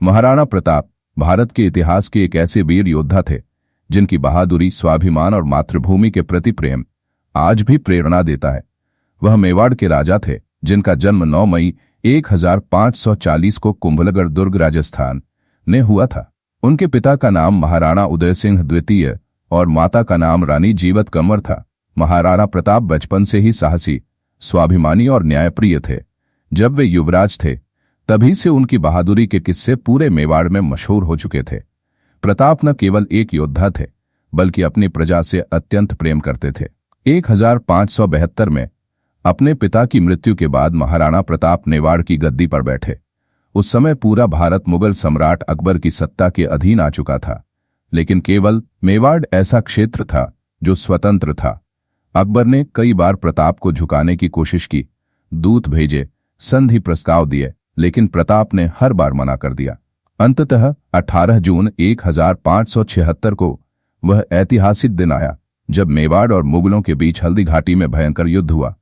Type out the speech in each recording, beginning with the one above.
महाराणा प्रताप भारत के इतिहास के एक ऐसे वीर योद्धा थे जिनकी बहादुरी, स्वाभिमान और मातृभूमि के प्रति प्रेम आज भी प्रेरणा देता है। वह मेवाड़ के राजा थे जिनका जन्म 9 मई 1540 को कुंभलगढ़ दुर्ग राजस्थान में हुआ था। उनके पिता का नाम महाराणा उदय सिंह द्वितीय और माता का नाम रानी जीवत कंवर था। महाराणा प्रताप बचपन से ही साहसी, स्वाभिमानी और न्यायप्रिय थे। जब वे युवराज थे तभी से उनकी बहादुरी के किस्से पूरे मेवाड़ में मशहूर हो चुके थे। प्रताप न केवल एक योद्धा थे बल्कि अपनी प्रजा से अत्यंत प्रेम करते थे। 1572 में अपने पिता की मृत्यु के बाद महाराणा प्रताप मेवाड़ की गद्दी पर बैठे। उस समय पूरा भारत मुगल सम्राट अकबर की सत्ता के अधीन आ चुका था, लेकिन केवल मेवाड़ ऐसा क्षेत्र था जो स्वतंत्र था। अकबर ने कई बार प्रताप को झुकाने की कोशिश की, दूत भेजे, संधि प्रस्ताव दिए, लेकिन प्रताप ने हर बार मना कर दिया। अंततः 18 जून 1576 को वह ऐतिहासिक दिन आया जब मेवाड़ और मुगलों के बीच हल्दी घाटी में भयंकर युद्ध हुआ।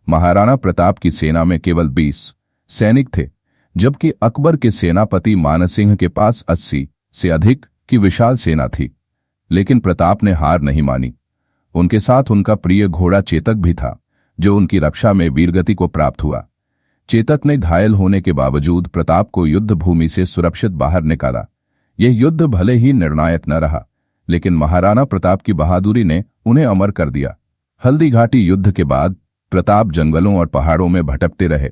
महाराणा प्रताप की सेना में केवल 20 सैनिक थे, जबकि अकबर के सेनापति मानसिंह के पास 80 से अधिक की विशाल सेना थी। लेकिन प्रताप ने हार नहीं मानी। उनके साथ उनका प्रिय घोड़ा चेतक भी था, जो उनकी रक्षा में वीरगति को प्राप्त हुआ। चेतक ने घायल होने के बावजूद प्रताप को युद्ध भूमि से सुरक्षित बाहर निकाला। यह युद्ध भले ही निर्णायक न रहा, लेकिन महाराणा प्रताप की बहादुरी ने उन्हें अमर कर दिया। हल्दी घाटी युद्ध के बाद प्रताप जंगलों और पहाड़ों में भटकते रहे।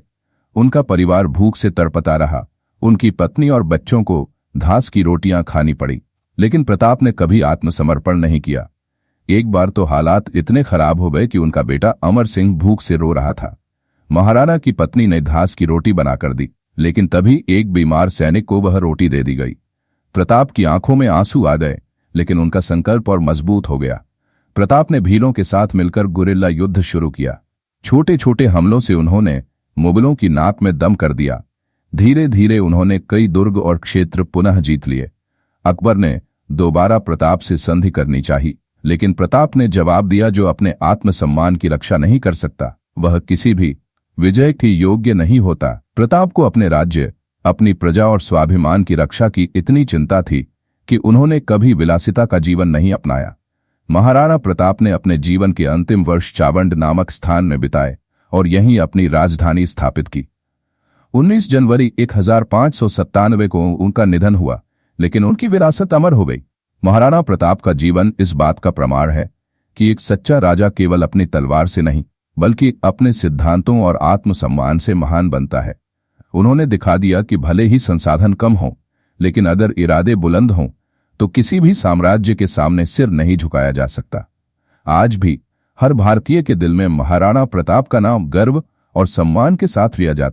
उनका परिवार भूख से तड़पता रहा। उनकी पत्नी और बच्चों को घास की रोटियां खानी पड़ी, लेकिन प्रताप ने कभी आत्मसमर्पण नहीं किया। एक बार तो हालात इतने खराब हो गए कि उनका बेटा अमर सिंह भूख से रो रहा था। महाराणा की पत्नी ने घास की रोटी बनाकर दी, लेकिन तभी एक बीमार सैनिक को वह रोटी दे दी गई। प्रताप की आंखों में आंसू आ गए, लेकिन उनका संकल्प और मजबूत हो गया। प्रताप ने भीलों के साथ मिलकर गुरिल्ला युद्ध शुरू किया। छोटे छोटे हमलों से उन्होंने मुगलों की नाक में दम कर दिया। धीरे धीरे उन्होंने कई दुर्ग और क्षेत्र पुनः जीत लिए। अकबर ने दोबारा प्रताप से संधि करनी चाहिए, लेकिन प्रताप ने जवाब दिया, जो अपने आत्मसम्मान की रक्षा नहीं कर सकता वह किसी भी विजय के योग्य नहीं होता। प्रताप को अपने राज्य, अपनी प्रजा और स्वाभिमान की रक्षा की इतनी चिंता थी कि उन्होंने कभी विलासिता का जीवन नहीं अपनाया। महाराणा प्रताप ने अपने जीवन के अंतिम वर्ष चावंड नामक स्थान में बिताए और यहीं अपनी राजधानी स्थापित की। 19 जनवरी 1597 को उनका निधन हुआ, लेकिन उनकी विरासत अमर हो गई। महाराणा प्रताप का जीवन इस बात का प्रमाण है कि एक सच्चा राजा केवल अपनी तलवार से नहीं बल्कि अपने सिद्धांतों और आत्मसम्मान से महान बनता है। उन्होंने दिखा दिया कि भले ही संसाधन कम हों, लेकिन अगर इरादे बुलंद हों तो किसी भी साम्राज्य के सामने सिर नहीं झुकाया जा सकता। आज भी हर भारतीय के दिल में महाराणा प्रताप का नाम गर्व और सम्मान के साथ लिया जाता है।